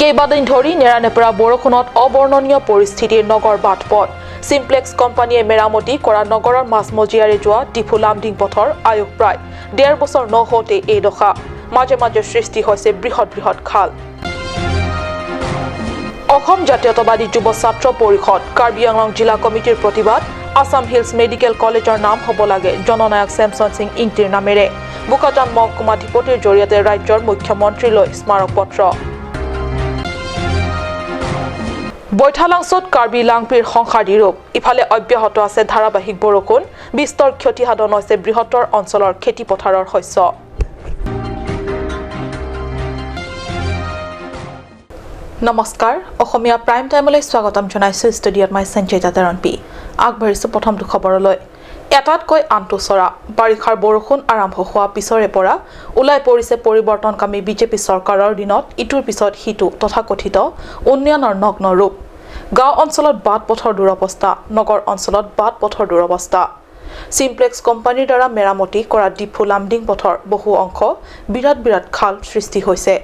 কেইবাদিন ধৰি নেৰানেপেৰা বৰষুণত অবৰ্ণনীয় পৰিস্থিতিৰ নগৰ বাটপথ সিমপ্লেক্স কোম্পানীয়ে মেৰামতি কৰা নগৰৰ মাজমজিয়াৰে যোৱা ডিফু লামডিং পথৰ আয়ুস প্ৰায় 1.5 বছৰ নহওঁতে এই দশা মাজে মাজে সৃষ্টি হৈছে বৃহৎ বৃহৎ খাল অসম জাতীয়তাবাদী যুৱ ছাত্ৰ পৰিষদ কাৰ্বি আংলং জিলা কমিটিৰ প্ৰতিবাদ আসাম হিলছ মেডিকেল কলেজৰ নাম হ'ব লাগে জননায়ক চেমছন সিং ইংটিৰ নামেৰে বুকাজান মহকুমাধিপতিৰ জৰিয়তে ৰাজ্যৰ মুখ্যমন্ত্ৰীলৈ স্মাৰক পত্ৰ বৈঠালাংছত কাৰ্বি লাংপিৰ সংসাৰী ৰূপ ইফালে অব্যাহত আছে ধাৰাবাহিক বৰষুণ বিস্তৰ ক্ষতিসাধন হৈছে বৃহত্তৰ অঞ্চলৰ খেতি পথাৰৰ শস্য নমস্কাৰ অসমীয়া প্ৰাইম টাইমলৈ স্বাগতম জনাইছো ষ্টুডিঅত মই সঞ্জয়তা তৰণপি আগবাঢ়িছো প্ৰথমটো খবৰলৈ এটাতকৈ আনটো চৰা বাৰিষাৰ বৰষুণ আৰম্ভ হোৱা পিছৰে পৰা ওলাই পৰিছে পৰিৱৰ্তনকামী বিজেপি চৰকাৰৰ দিনত ইটোৰ পিছত হিটো তথাকথিত উন্নয়নৰ নগ্ন ৰূপ গাঁও অঞ্চলত বাট পথৰ দুৰৱস্থা নগৰ অঞ্চলত বাট পথৰ দুৰৱস্থা সিমপ্লেক্স কোম্পানীৰ দ্বাৰা মেৰামতি কৰা ডিফু লামডিং পথৰ বহু অংশ বিৰাট বিৰাট খাল সৃষ্টি হৈছে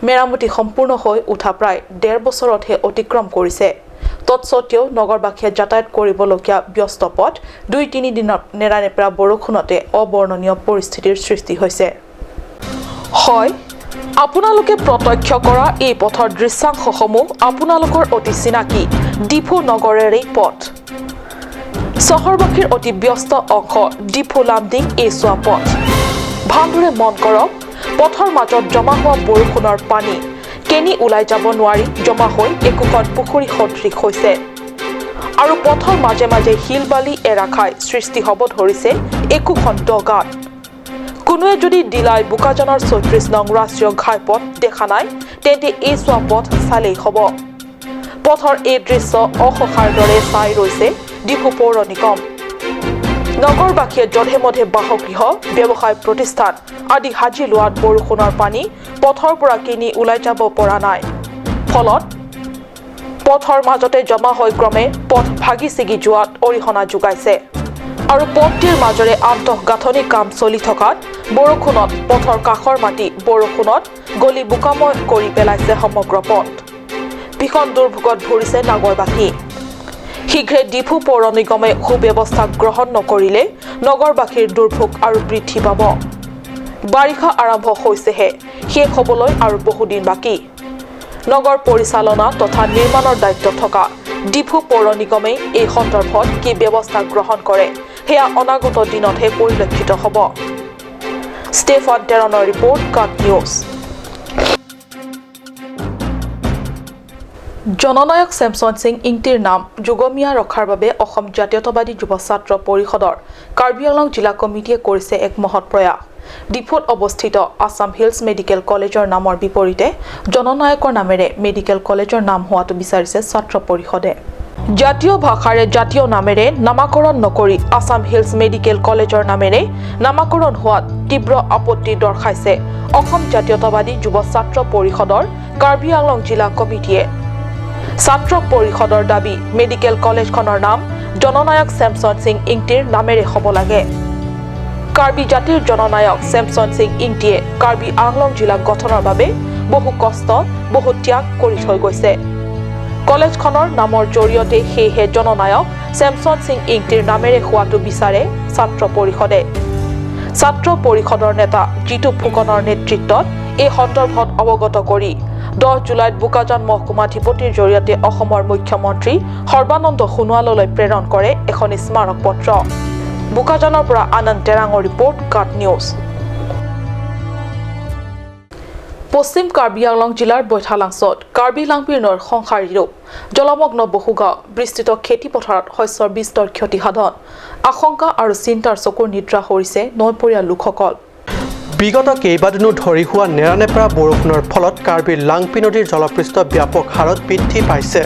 মেৰামতি সম্পূৰ্ণ হৈ উঠা প্ৰায় 1.5 বছৰতহে অতিক্ৰম কৰিছে তৎসত্ত্বেও নগৰবাসীয়ে যাতায়াত কৰিবলগীয়া ব্যস্ত পথ 2-3 দিনৰ নেৰানেপেৰা বৰষুণতে অবৰ্ণনীয় পৰিস্থিতিৰ সৃষ্টি হৈছে হয় আপোনালোকে প্ৰত্যক্ষ কৰা এই পথৰ দৃশ্যাংশসমূহ আপোনালোকৰ অতি চিনাকি ডিফু নগৰেৰে পথ চহৰবাসীৰ অতি ব্যস্ত অংশ ডিফু লামডিং এই চোৱা পথ ভালদৰে মন কৰক পথৰ মাজত জমা হোৱা বৰষুণৰ পানী কেনি ওলাই যাব নোৱাৰি জমা হৈ একোখন পুখুৰী সদৃশ হৈছে আৰু পথৰ মাজে মাজে হিলবালি এৰা খাই সৃষ্টি হ'ব ধৰিছে একোখন দগাত কোনোৱে যদি দিলাই বুকাজানৰ 34 নং ৰাষ্ট্ৰীয় ঘাইপথ দেখা নাই তেন্তে এই চোৱা পথ চালেই হ'ব পথৰ এই দৃশ্য অসহায়ৰ দৰে চাই ৰৈছে ডিফু পৌৰ নিগম নগৰবাসীয়ে যধে মধে বাসগৃহ ব্যৱসায় প্ৰতিষ্ঠান আদি সাজি লোৱাত বৰষুণৰ পানী পথৰ পৰা কিনি ওলাই যাব পৰা নাই ফলত পথৰ মাজতে জমা হৈ ক্ৰমে পথ ভাগি ছিগি যোৱাত অৰিহণা যোগাইছে আৰু পথটিৰ মাজৰে আন্তঃগাঁথনি কাম চলি থকাত বৰষুণত পথৰ কাষৰ মাটি বৰষুণত গলি বোকাময় কৰি পেলাইছে সমগ্ৰ পথ ভীষণ দুৰ্ভোগত ভৰিছে নগৰবাসী শীঘ্ৰে ডিফু পৌৰ নিগমে সুব্যৱস্থা গ্ৰহণ নকৰিলে নগৰবাসীৰ দুৰ্ভোগ আৰু বৃদ্ধি পাব বাৰিষা আৰম্ভ হৈছেহে শেষ হ'বলৈ আৰু বহুদিন বাকী নগৰ পৰিচালনা তথা নিৰ্মাণৰ দায়িত্ব থকা ডিফু পৌৰ নিগমে এই সন্দৰ্ভত কি ব্যৱস্থা গ্ৰহণ কৰে সেয়া অনাগত দিনতহে পৰিলক্ষিত হ'ব ষ্টেফান টেৰণৰ ৰিপৰ্ট কাট নিউজ জননায়ক চেমছন সিং ইংটিৰ নাম যুগমীয়া ৰখাৰ বাবে অসম জাতীয়তাবাদী যুৱ ছাত্ৰ পৰিষদৰ কাৰ্বি আংলং জিলা কমিটিয়ে কৰিছে এক মহৎ প্ৰয়াস ডিফুত অৱস্থিত আসাম হিলছ মেডিকেল কলেজৰ নামৰ বিপৰীতে জননায়কৰ নামেৰে মেডিকেল কলেজৰ নাম হোৱাটো বিচাৰিছে ছাত্ৰ পৰিষদে জাতীয় ভাষাৰে জাতীয় নামেৰে নামাকৰণ নকৰি আসাম হিলছ মেডিকেল কলেজৰ নামেৰে নামাকৰণ হোৱাত তীব্ৰ আপত্তি দৰ্শাইছে অসম জাতীয়তাবাদী যুৱ ছাত্ৰ পৰিষদৰ কাৰ্বি আংলং জিলা কমিটিয়ে ছাত্ৰ পৰিষদৰ দাবী মেডিকেল কলেজখনৰ নাম জননায়ক চেমছন সিং ইংটিৰ নামেৰে হ'ব লাগে কাৰ্বি জাতিৰ জননায়ক চেমছন সিং ইংটিয়ে কাৰ্বি আংলং জিলা গঠনৰ বাবে বহু কষ্ট বহু ত্যাগ কৰি থৈ গৈছে কলেজখনৰ নামৰ জৰিয়তে সেয়েহে জননায়ক চেমছন সিং ইংটিৰ নামেৰে হোৱাটো বিচাৰে ছাত্ৰ পৰিষদে ছাত্ৰ পৰিষদৰ নেতা জিতু ফুকনৰ নেতৃত্বত এই সন্দৰ্ভত অৱগত কৰি 10 জুলাইত বুকাজান মহকুমাধিপতিৰ জৰিয়তে অসমৰ মুখ্যমন্ত্ৰী সৰ্বানন্দ সোণোৱাললৈ প্ৰেৰণ কৰে এখন স্মাৰক পত্ৰ বুকাজানৰ পৰা আনন্দ টেৰাঙৰ ৰিপৰ্ট কাট নিউজ পশ্চিম কাৰ্বি আংলং জিলাৰ বৈঠালাংছত কাৰ্বি লাংপিৰ নৈৰ সংসাৰী ৰূপ জলমগ্ন বহুগাঁও বিস্তৃত খেতি পথাৰত শস্যৰ বিস্তৰ ক্ষতিসাধন আশংকা আৰু চিন্তাৰ চকুৰ নিদ্ৰা হৰিছে নৈপৰীয়া লোকসকল বিগত কেইবাদিনো ধৰি হোৱা নেৰানেপেৰা বৰষুণৰ ফলত কাৰ্বি লাংপি নদীৰ জলপৃষ্ঠ ব্যাপক হাৰত বৃদ্ধি পাইছে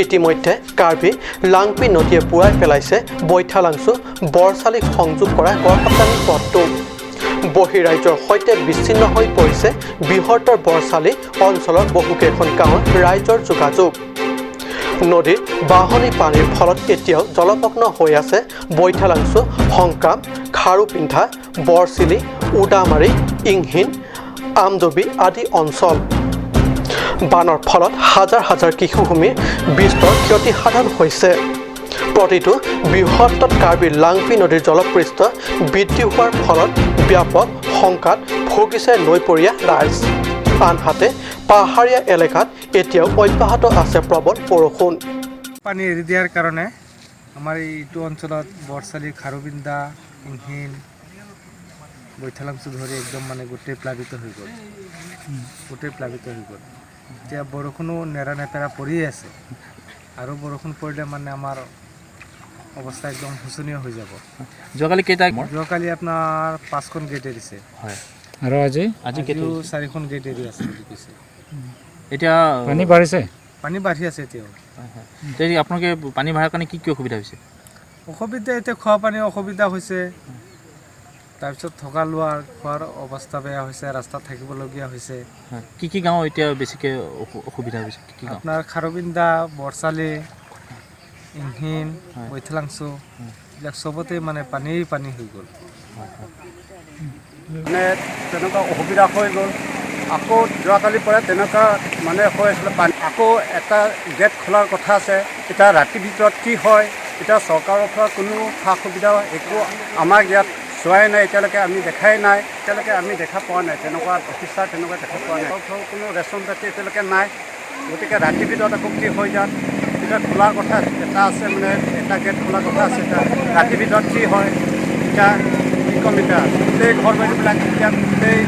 ইতিমধ্যে কাৰ্বি লাংপি নদীয়ে বুৰাই পেলাইছে বৈঠালাংছু বৰচালিক সংযোগ কৰা গড়কাপ্তানি পথটো বহিৰাজ্যৰ সৈতে বিচ্ছিন্ন হৈ পৰিছে বৃহত্তৰ বৰচালি অঞ্চলৰ বহুকেইখন গাঁৱৰ ৰাইজৰ যোগাযোগ নদীৰ বাহনী পানীৰ ফলত এতিয়াও জলমগ্ন হৈ আছে বৈঠালাংছু সংকাম খাৰুপিন্ধা বৰচিলি উদামাৰী ইংহিন আমদবি আদি অঞ্চল বানৰ ফলত হাজাৰ হাজাৰ কৃষিভূমিৰ বিস্তৰ ক্ষতিসাধন হৈছে প্ৰতিটো বৃহত্তৰ কাৰ্বি লাংপি নদীৰ জলপৃষ্ঠ বৃদ্ধি হোৱাৰ ফলত ব্যাপক শংকাত ভুগিছে নৈপৰীয়া ৰাইজ আনহাতে পাহাৰীয়া এলেকাত এতিয়াও অব্যাহত আছে প্ৰবল বৰষুণ পানী এৰি দিয়াৰ কাৰণে আমাৰ এইটো অঞ্চলত বৰচালি খাৰুবিন্দা ইংহিন বৈঠালাংচু ধৰি একদম মানে গোটেই প্লাবিত হৈ গ'ল এতিয়া বৰষুণো নেৰানেপেৰা পৰিয়ে আছে আৰু বৰষুণ পৰিলে মানে আমাৰ অৱস্থা একদম শোচনীয় হৈ যাব যোৱাকালি আপোনাৰ 5খন গেট এৰিছে আৰু আজিও 4খন গেট এৰি আছে বুলি কৈছে এতিয়া পানী বাঢ়িছে পানী বাঢ়ি আছে এতিয়াও আপোনালোকে পানী বাঢ়াৰ কাৰণে কি অসুবিধা হৈছে অসুবিধা এতিয়া খোৱা পানীৰ অসুবিধা হৈছে তাৰপিছত থকা খোৱাৰ অৱস্থা বেয়া হৈছে ৰাস্তাত থাকিবলগীয়া হৈছে কি গাঁও এতিয়া বেছিকৈ অসুবিধা হৈছে আপোনাৰ খাৰুবিন্দা বৰচালি ইংহিন বৈঠালাংচু এইবিলাক চবতে মানে পানী হৈ গ'ল মানে তেনেকুৱা অসুবিধা হৈ গ'ল আকৌ যোৱাকালিৰ পৰা তেনেকুৱা মানে হৈ আছিলে পানী আকৌ এটা গেট খোলাৰ কথা আছে এতিয়া ৰাতিৰ ভিতৰত কি হয় এতিয়া চৰকাৰৰ পৰা কোনো সা সুবিধা একো আমাক ইয়াত চোৱাই নাই এতিয়ালৈকে আমি দেখাই নাই এতিয়ালৈকে আমি দেখা পোৱা নাই তেনেকুৱা অফিচাৰ তেনেকুৱা দেখা পোৱা নাই কোনো ৰেচন পাতি এতিয়ালৈকে নাই গতিকে ৰাতিৰ ভিতৰত আকৌ কি হৈ যাত এতিয়া খোলাৰ কথা এটা আছে মানে এটা গেট খোলাৰ কথা আছে এতিয়া ৰাতিৰ ভিতৰত কি হয় এতিয়া কি ক'ম এতিয়া গোটেই ঘৰ বাৰীবিলাক এতিয়া গোটেই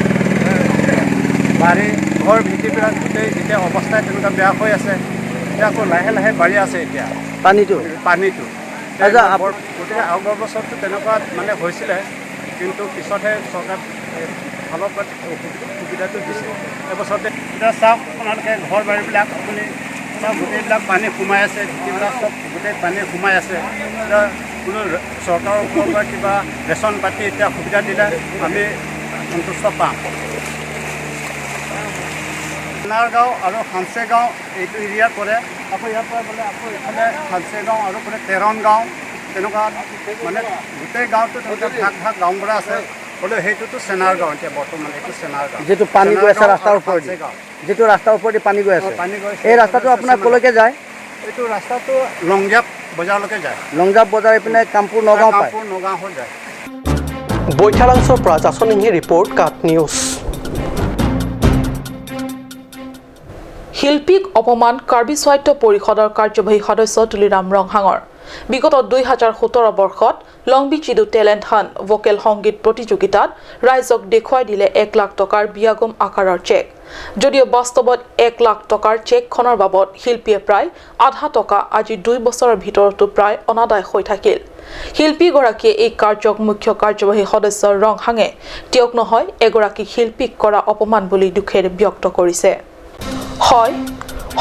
বাৰী ঘৰ ভিত্তিবিলাক গোটেই এতিয়া অৱস্থাই তেনেকুৱা বেয়া হৈ আছে এতিয়া আকৌ লাহে লাহে বাঢ়ি আছে এতিয়া পানীটো গতিকে আগৰ বছৰটো তেনেকুৱা মানে হৈছিলে কিন্তু পিছতহে চৰকাৰ ফালৰ পৰা সুবিধাটো দিছে এবছৰতে এতিয়া চাওক আপোনালোকে ঘৰ বাৰীবিলাক আপুনি চব গোটেইবিলাক পানী সোমাই আছে ভিত্তিবিলাক চব গোটেই পানী সোমাই আছে এতিয়া কোনো চৰকাৰৰ ওপৰৰ পৰা কিবা ৰেচন পাতি এতিয়া সুবিধা দিলে আমি সন্তুষ্ট পাম গাঁও আৰু হানচে গাঁও এইটো এৰিয়াত পৰে আকৌ ইয়াৰ পৰা বোলে আকৌ এইফালে হানচে গাঁও আৰু বোলে তেৰণ গাঁও তেনেকুৱা মানে গোটেই গাঁৱটো তেনেকুৱা ভাগ গাঁওবোৰ আছে হ'লেও সেইটোতো চেনাৰ গাঁও এতিয়া বৰ্তমান এইটো চেনাৰ গাঁও যেটো পানী গৈ আছে ৰাস্তাৰ ওপৰেদি যেটো ৰাস্তাৰ ওপৰেদি পানী গৈ আছে এই ৰাস্তাটো আপোনাৰ কলৈকে যায় এইটো ৰাস্তাটো লংজাপ বজাৰলৈকে যায় লংজাপ বজাৰ এইপিনে কামপুৰ নগাঁও পায় কামপুৰ নগাঁও হৈ যায় বৈঠালাংচৰ পৰা জাচনিংহী ৰিপৰ্ট কাট নিউজ শিল্পীক অপমান কাৰ্বি স্বায়ত্ব পৰিষদৰ কাৰ্যবাহী সদস্য তুলিৰাম ৰংহাঙৰ বিগত 2017 বৰ্ষত লংবি চিডু টেলেণ্ট হাণ্ট ভোকেল সংগীত প্ৰতিযোগিতাত ৰাইজক দেখুৱাই দিলে 1 লাখ টকাৰ বিয়াগম আকাৰৰ চেক যদিও বাস্তৱত 1 লাখ টকাৰ চেকখনৰ বাবদ শিল্পীয়ে প্ৰায় আধা টকা আজি 2 বছৰৰ ভিতৰতো প্ৰায় অনাদায় হৈ থাকিল শিল্পীগৰাকীয়ে এই কাৰ্যক মুখ্য কাৰ্যবাহী সদস্য ৰংহাঙে তেওঁক নহয় এগৰাকী শিল্পীক কৰা অপমান বুলি দুখেৰে ব্যক্ত কৰিছে হয়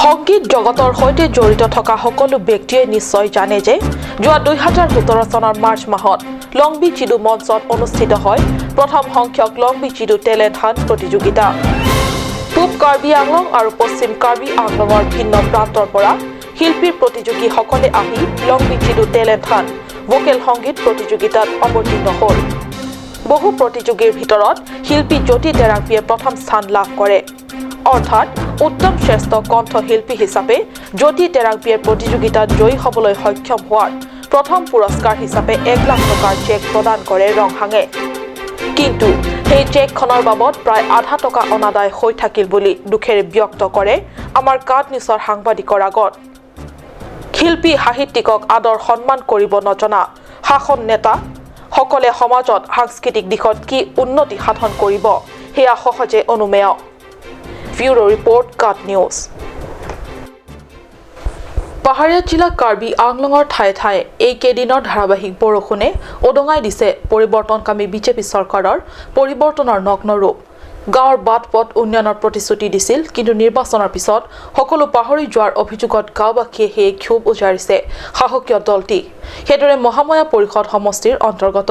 সংগীত জগতৰ সৈতে জড়িত থকা সকলো ব্যক্তিয়ে নিশ্চয় জানে যে যোৱা 2017 চনৰ মাৰ্চ মাহত লংবি চিডু মঞ্চত অনুষ্ঠিত হয় প্ৰথম সংখ্যক লংবি চিডু টেলেণ্ট হাণ্ট প্ৰতিযোগিতা পূব কাৰ্বি আংলং আৰু পশ্চিম কাৰ্বি আংলঙৰ ভিন্ন প্ৰান্তৰ পৰা শিল্পীৰ প্ৰতিযোগীসকলে আহি লংবি চিডু টেলেণ্ট হাণ্ট ভোকেল সংগীত প্ৰতিযোগিতাত অৱতীৰ্ণ হ'ল বহু প্ৰতিযোগীৰ ভিতৰত শিল্পী জ্যোতি টেৰাংপিয়ে প্ৰথম স্থান লাভ কৰে অৰ্থাৎ উত্তম শ্ৰেষ্ঠ কণ্ঠশিল্পী হিচাপে জ্যোতি টেৰাংপিয়ে প্ৰতিযোগিতাত জয়ী হ'বলৈ সক্ষম হোৱাৰ প্ৰথম পুৰস্কাৰ হিচাপে 1 লাখ টকাৰ চেক প্ৰদান কৰে ৰংহাঙে কিন্তু সেই চেকখনৰ বাবদ প্ৰায় আধা টকা অনাদায় হৈ থাকিল বুলি দুখেৰে ব্যক্ত কৰে আমাৰ কাট নিউজৰ সাংবাদিকৰ আগত শিল্পী সাহিত্যিকক আদৰ সন্মান কৰিব নজনা শাসন নেতা সকলে সমাজত সাংস্কৃতিক দিশত কি উন্নতি সাধন কৰিব হেয়া সহজে অনুমেয় ব্যুৰো ৰিপৰ্ট কাট নিউজ পাহাৰীয়া জিলা কাৰ্বি আংলঙৰ ঠায়ে ঠায়ে এই কেইদিনৰ ধাৰাবাহিক বৰষুণে ওদঙাই দিছে পৰিৱৰ্তনকামী বিজেপি চৰকাৰৰ পৰিৱৰ্তনৰ নগ্ন ৰূপ গাঁৱৰ বাট পথ উন্নয়নৰ প্ৰতিশ্ৰুতি দিছিল কিন্তু নিৰ্বাচনৰ পিছত সকলো পাহৰি যোৱাৰ অভিযোগত গাঁওবাসীয়ে সেই ক্ষোভ উজাৰিছে সাহসীয় দলটি সেইদৰে মহাময়া পৰিষদ সমষ্টিৰ অন্তৰ্গত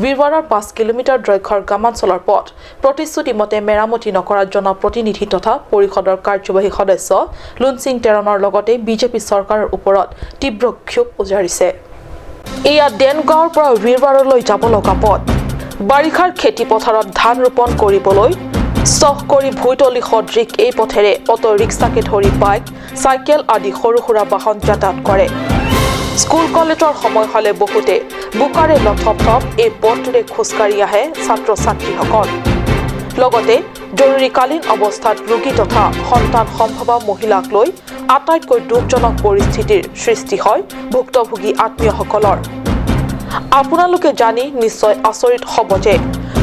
বীৰৱাৰৰ 5 কিলোমিটাৰ দৈৰ্ঘ্যৰ গ্ৰামাঞ্চলৰ পথ প্ৰতিশ্ৰুতি মতে মেৰামতি নকৰা জনপ্ৰতিনিধি তথা পৰিষদৰ কাৰ্যবাহী সদস্য লুনসিং তেৰণৰ লগতে বিজেপি চৰকাৰৰ ওপৰত তীব্ৰ ক্ষোভ উজাৰিছে এয়া দেনগাঁৱৰ পৰা বীৰৱাৰলৈ যাব লগা পথ বাৰিষাৰ খেতি পথাৰত ধান ৰোপণ কৰিবলৈ চখ কৰি ভুইতলি সদৃশ এই পথেৰে অটো ৰিক্সাকে ধৰি বাইক চাইকেল আদি সৰু সুৰা বাহন যাতায়াত কৰে স্কুল কলেজৰ সময় হলে বহুতে বুকাৰে লথপথপ এই পথটোৰে খোজকাঢ়ি আহে ছাত্ৰ ছাত্ৰীসকল লগতে জৰুৰীকালীন অৱস্থাত ৰোগী তথা সন্তান সম্ভৱা মহিলাক লৈ আটাইতকৈ দুখজনক পৰিস্থিতিৰ সৃষ্টি হয় ভুক্তভোগী আত্মীয়সকলৰ আপোনালোকে জানি নিশ্চয় আচৰিত হ'ব যে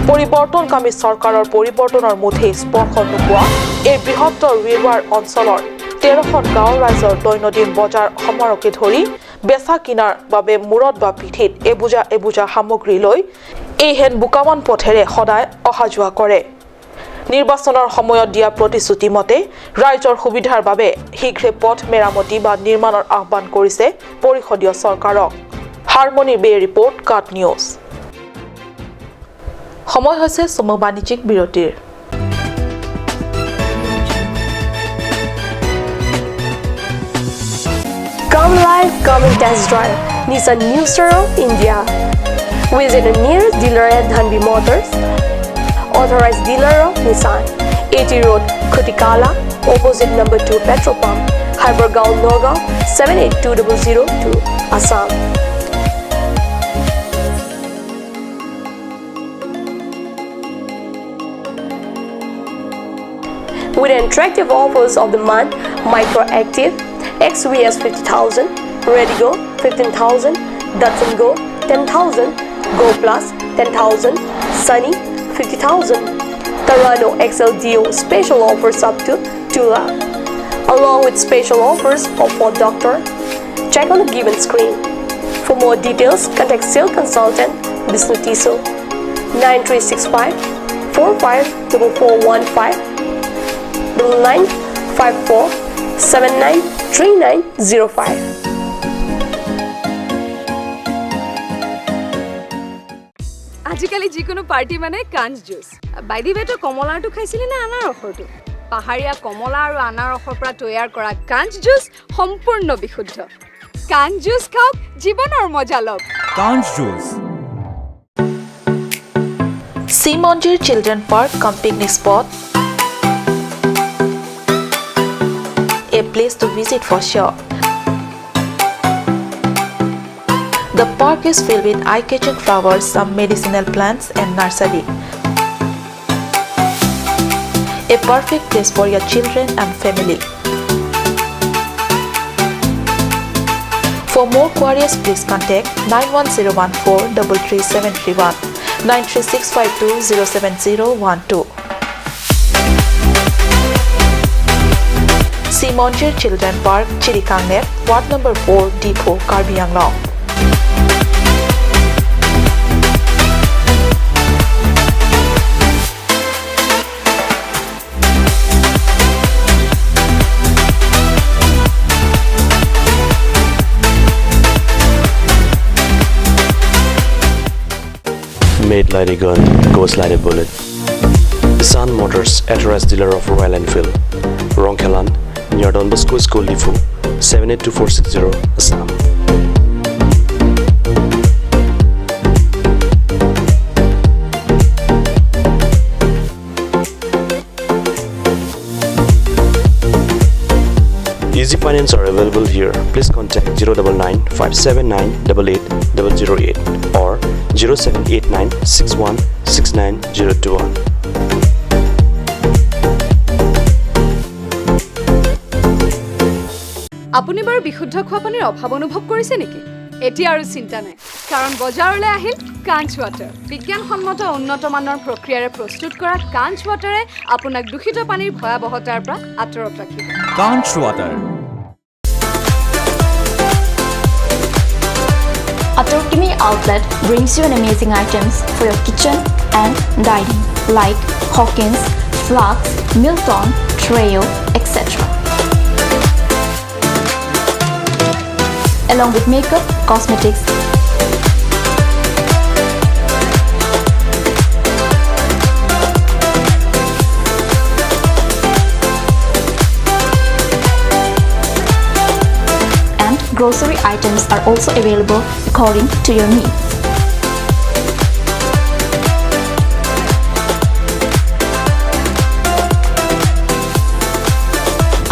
পৰিৱৰ্তনকামী চৰকাৰৰ পৰিৱৰ্তনৰ মুঠেই স্পৰ্শ নোপোৱা এই বৃহত্তৰ ৰিৱাৰ অঞ্চলৰ 13খন গাঁৱৰ ৰাইজৰ দৈনন্দিন বজাৰ সমাৰকে ধৰি বেচা কিনাৰ বাবে মূৰত বা পিঠিত এবুজা সামগ্ৰী লৈ এই হেন বোকামান পথেৰে সদায় অহা যোৱা কৰে নিৰ্বাচনৰ সময়ত দিয়া প্ৰতিশ্ৰুতি মতে ৰাইজৰ সুবিধাৰ বাবে শীঘ্ৰে পথ মেৰামতি বা নিৰ্মাণৰ আহ্বান কৰিছে পৰিষদীয় চৰকাৰক হাৰমনি বে ৰিপৰ্ট কাট নিউজ সময় হৈছে সময় বাণিজ্যিক বিৰতিৰ Come live, come and test drive Nissan New Sero India. Visit a nearest dealer at Dhanvi Motors. Authorized dealer of Nissan. 80 Road, Kutikala, opposite number 2 petrol pump, Hypergaon, Nagaon, 782002, Assam. With attractive offers of the month, Micro Active, XVS 50,000, Redigo 15,000, Datsun Go 10,000, Go Plus 10,000, Sunny 50,000. Tarano XL Dio special offers up to 2 lakh. Along with special offers of Ford Doctor. Check on the given screen. For more details, contact sales consultant Vishnu Tiso 9365 454415 9954 793905. আজিকালি যিকোনো party মানে কাঞ্চ juice বাইদি বেটো কমলাটো খাইছিলি না আনাৰসৰটো পাহাৰীয়া কমলা আৰু আনাৰসৰ পৰা তৈয়াৰ কৰা কাঞ্চ জুচ সম্পূৰ্ণ বিশুদ্ধ কাঞ্চ জুচ খাওক জীৱনৰ মজা লওক কাঞ্চ juice Simonjir Children Park cum picnic spot a place to visit for sure. The park is filled with eye-catching flowers, some medicinal plants and nursery. A perfect place for your children and family. For more queries, please contact 91014 33731 93652 07012. Simonjir Children Park, Chirikangnet, Ward number 4, Depot, Karbi Anglong. Made like a gun, goes like a bullet. Sun Motors, authorized dealer of Royal Enfield, Ronkelan, near Don Bosco School Depot, 782460, Assam. Easy finance are available here. Please contact 099 579 88008 or 0789 61 69021. আপুনি বাৰু বিশুদ্ধ খোৱা পানীৰ অভাৱ অনুভৱ কৰিছে নেকি এতিয়া আৰু চিন্তা নাই কাৰণ বজাৰলৈ আহিল কাঞ্চ ৱাটাৰ বিজ্ঞানসন্মত উন্নত মানৰ প্ৰক্ৰিয়াৰে প্ৰস্তুত কৰা কাঞ্চ ৱাটাৰে আপোনাক দূষিত পানীৰ ভয়াৱহতাৰ পৰা আঁতৰত ৰাখিব কাঞ্চ water A Turkey outlet brings you an amazing items for your kitchen and dining like Hawkins, Flax, Milton, Treo, etc. Along with makeup, cosmetics, and grocery items are also available according to your needs.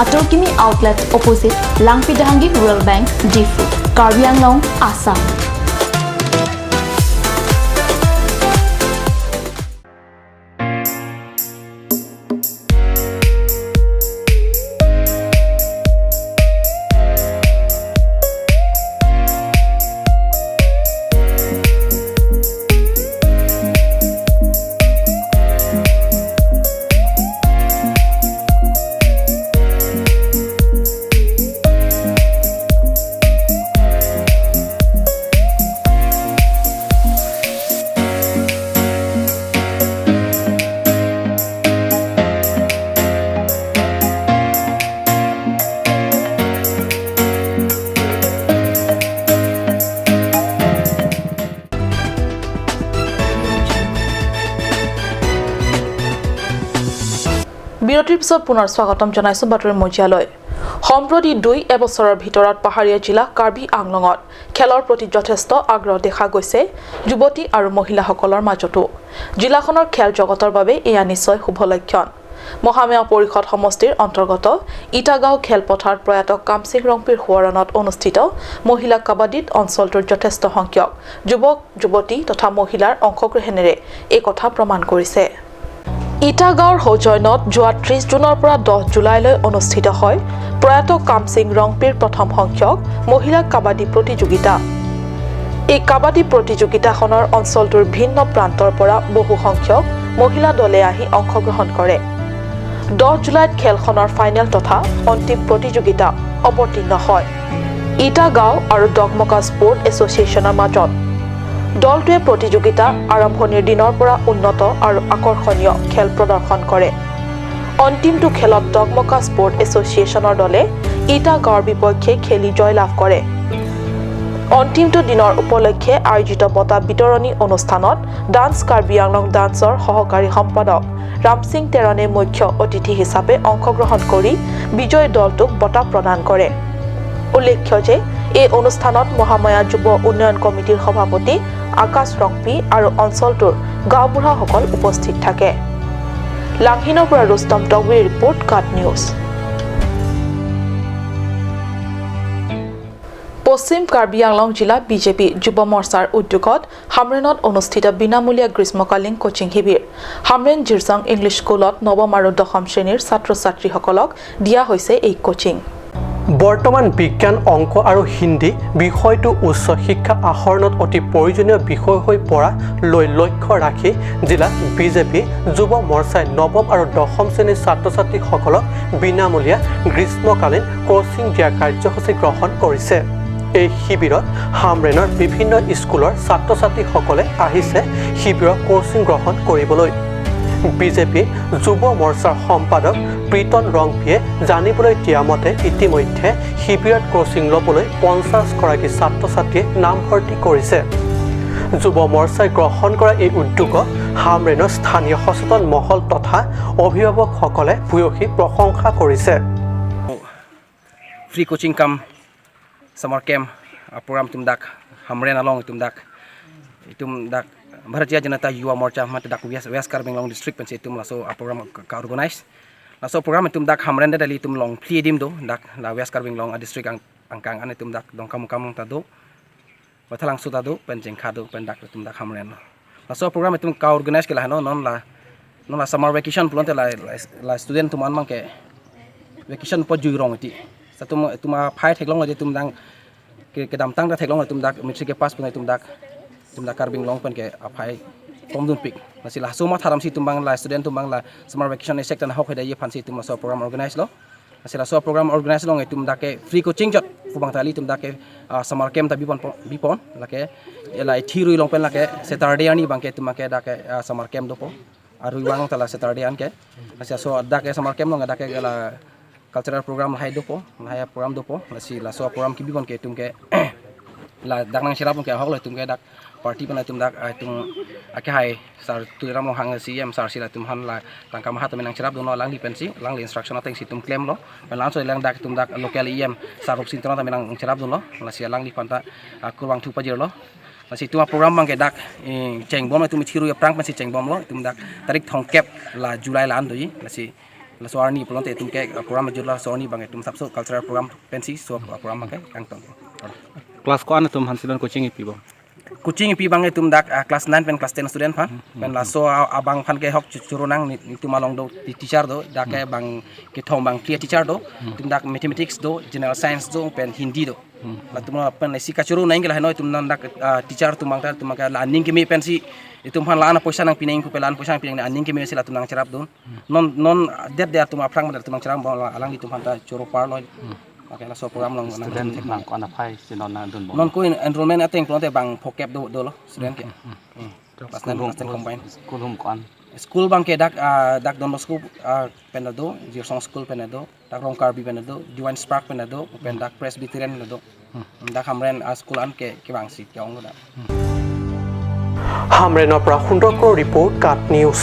Atorkimi Outlet opposite Langpidahangi Rural Bank, Difu, Karbi Anglong, Assam. বিৰতিৰ পিছত পুনৰ স্বাগতম জনাইছো বাতৰি মজিয়ালৈ সম্প্ৰতি 2 এবছৰৰ ভিতৰত পাহাৰীয়া জিলা কাৰ্বি আংলঙত খেলৰ প্ৰতি যথেষ্ট আগ্ৰহ দেখা গৈছে যুৱতী আৰু মহিলাসকলৰ মাজতো জিলাখনৰ খেল জগতৰ বাবে এয়া নিশ্চয় শুভ লক্ষণ মহামেয়া পৰিষদ সমষ্টিৰ অন্তৰ্গত ইটাগাঁও খেলপথাৰ প্ৰয়াত কামসিং ৰংপিৰ সোঁৱৰণত অনুষ্ঠিত মহিলা কাবাডীত অঞ্চলটোৰ যথেষ্ট সংখ্যক যুৱক যুৱতী তথা মহিলাৰ অংশগ্ৰহণেৰে এই কথা প্ৰমাণ কৰিছে ইটাগাঁৱৰ সৌজন্যত যোৱা 30 জুনৰ পৰা 10 জুলাইলৈ অনুষ্ঠিত হয় প্ৰয়াত কামসিং ৰংপিৰ প্ৰথম সংখ্যক মহিলা কাবাডী প্ৰতিযোগিতা এই কাবাডী প্ৰতিযোগিতাখনৰ অঞ্চলটোৰ ভিন্ন প্ৰান্তৰ পৰা বহু সংখ্যক মহিলা দলে আহি অংশগ্ৰহণ কৰে 10 জুলাইত খেলখনৰ ফাইনেল তথা অন্তিম প্ৰতিযোগিতা অৱতীৰ্ণ হয় ইটাগাঁও আৰু ডগমকা স্পৰ্ট এছ'চিয়েশ্যনৰ মাজত দলটোৱে প্ৰতিযোগিতা আৰম্ভণিৰ দিনৰ পৰা উন্নত আৰু আকৰ্ষণীয় খেল প্ৰদৰ্শন কৰে অন্তিমটো খেলত ডগমকা স্পৰ্ট এছ'চিয়েশ্যনৰ দলে ইটাগাঁৱৰ বিপক্ষে খেলি জয়লাভ কৰে অন্তিমটো দিনৰ উপলক্ষে আয়োজিত বঁটা বিতৰণী অনুষ্ঠানত ডান্স কাৰ্বি আংলং ডান্সৰ সহকাৰী সম্পাদক ৰামসিং তেৰণে মুখ্য অতিথি হিচাপে অংশগ্ৰহণ কৰি বিজয়ী দলটোক বঁটা প্ৰদান কৰে উল্লেখ্য যে এই অনুষ্ঠানত মহামায়া যুৱ উন্নয়ন কমিটিৰ সভাপতি আকাশ ৰংপি আৰু অঞ্চলটোৰ গাঁওবুঢ়াসকল উপস্থিত থাকে লাংহিনৰ পৰা ৰুস্তম টগৰীৰ ৰিপৰ্ট কাট নিউজ পশ্চিম কাৰ্বি আংলং জিলা বিজেপি যুৱ মৰ্চাৰ উদ্যোগত হামৰেনত অনুষ্ঠিত বিনামূলীয়া গ্ৰীষ্মকালীন কোচিং শিবিৰ হামৰেন জিৰচং ইংলিছ স্কুলত নৱম আৰু দশম শ্ৰেণীৰ ছাত্ৰ ছাত্ৰীসকলক দিয়া হৈছে এই কোচিং বৰ্তমান বিজ্ঞান অংক আৰু হিন্দী বিষয়টো উচ্চ শিক্ষা আহৰণত অতি প্ৰয়োজনীয় বিষয় হৈ পৰা লৈ লক্ষ্য ৰাখি জিলাত বিজেপি যুৱ মৰ্চাই নৱম আৰু দশম শ্ৰেণীৰ ছাত্ৰ ছাত্ৰীসকলক বিনামূলীয়া গ্ৰীষ্মকালীন কোচিং দিয়া কাৰ্যসূচী গ্ৰহণ কৰিছে এই শিবিৰত হামৰেনৰ বিভিন্ন স্কুলৰ ছাত্ৰ ছাত্ৰীসকলে আহিছে শিবিৰৰ কোচিং গ্ৰহণ কৰিবলৈ বিজেপি যুৱ মৰ্চাৰ সম্পাদক প্ৰীতন ৰংপিয়ে জানিবলৈ দিয়া মতে ইতিমধ্যে শিবিৰত কোচিং ল'বলৈ 50 গৰাকী ছাত্ৰ ছাত্ৰীয়ে নামভৰ্তি কৰিছে যুৱ মৰ্চাই গ্ৰহণ কৰা এই উদ্যোগক হামৰেনৰ স্থানীয় সচেতন মহল তথা অভিভাৱকসকলে ভূয়সী প্ৰশংসা কৰিছে ফ্ৰী কোচিং কাম summer camp program tumdak hamren along tumdak Bharatiya Janata Yuwa Morcha mat dak West Karbin Long district pensi tum laso program ka organize laso program tum dak hamren dali tum long pliedim do dak la West Karbin Long district angkang ane tum dak dong kam ta do bathalang suta do penjeng khado pen dak tum dak hamren laso program tum ka organize ke la no non la summer vacation pulon te la student tum an mangke vacation po juirong ti tuma phai theklong le tum dang ke dam tang da theklong tum dak mitri ke pass punai tum dak Karbing Long pen ke apai tom dun pik masih lah semua tharam si tumbang la student tumbang la summer vacation ni sector na hok heda ye fansi tum so program organize lo masih lah so program organize lo tum dak ke free coaching jot kubang tali tum dak ke summer camp ta bipon la ke la thiru long pen la ke Saturday ani bang ke tum ke dak ke summer camp do po aru wang ta la Saturday an ke masih so dak ke summer camp lo dak ke la cultural program hai do po la program do po masih lah so program ki bipon ke tum ke la dak nang sirap ke hok lo tum ke dak party pana tum dak tum ake hai sar tu ram hang si em sar sila tum han la tangka maha tum nang sirap do no lang di pensi lang li instruction ateng si tum claim lo lang so lang dak tum dak local em sar rok sin tona tam nang sirap do no la sia lang di panta kurang tu pajir lo la si tum program bang ke dak cheng bom tum thiru ya prang pensi cheng bom lo tum dak tarik thong kep la July la an do yi la si la soarni pelonte tum ke program jula soarni bang tum sabso cultural program pensi so program ke kang tong Kelas ko ano tum hansilan coaching ipi bo? coaching pi bang tum dak class 9 pen class 10 student phan pen la so abang phan ke hok churunang ni tum along do teacher do dak ke bang ke thong bang clear teacher do tum dak mathematics do general science do pen hindi do la tum pen si ka churu naing la noi tum nan dak teacher tum ka la ning ke mi pen si itum phan la ana poisa nang pineng ku pelan poisa pineng na ning ke mi si la tum nang cerap do non det dia tum aprang ma tum nang cerap alang tum phan ta churu par loi Oke, lah so program long Student bang ko anak pai si non dun bo. non ko enrollment ateng pelonte bang pokep do lo student ke pas nan pas combine School home ko an. school bang ke dak don bosco penado jirsong school penado dak rong karbi penado divine spark penado pen dak presbyterian penado dak hamren school an ke bang si ke ong da হামৰেনৰ পৰা সুন্দৰকৰ report কাট news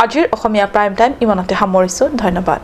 আজিৰ অসমীয়া prime time ইমানতে সামৰিছোঁ ধন্যবাদ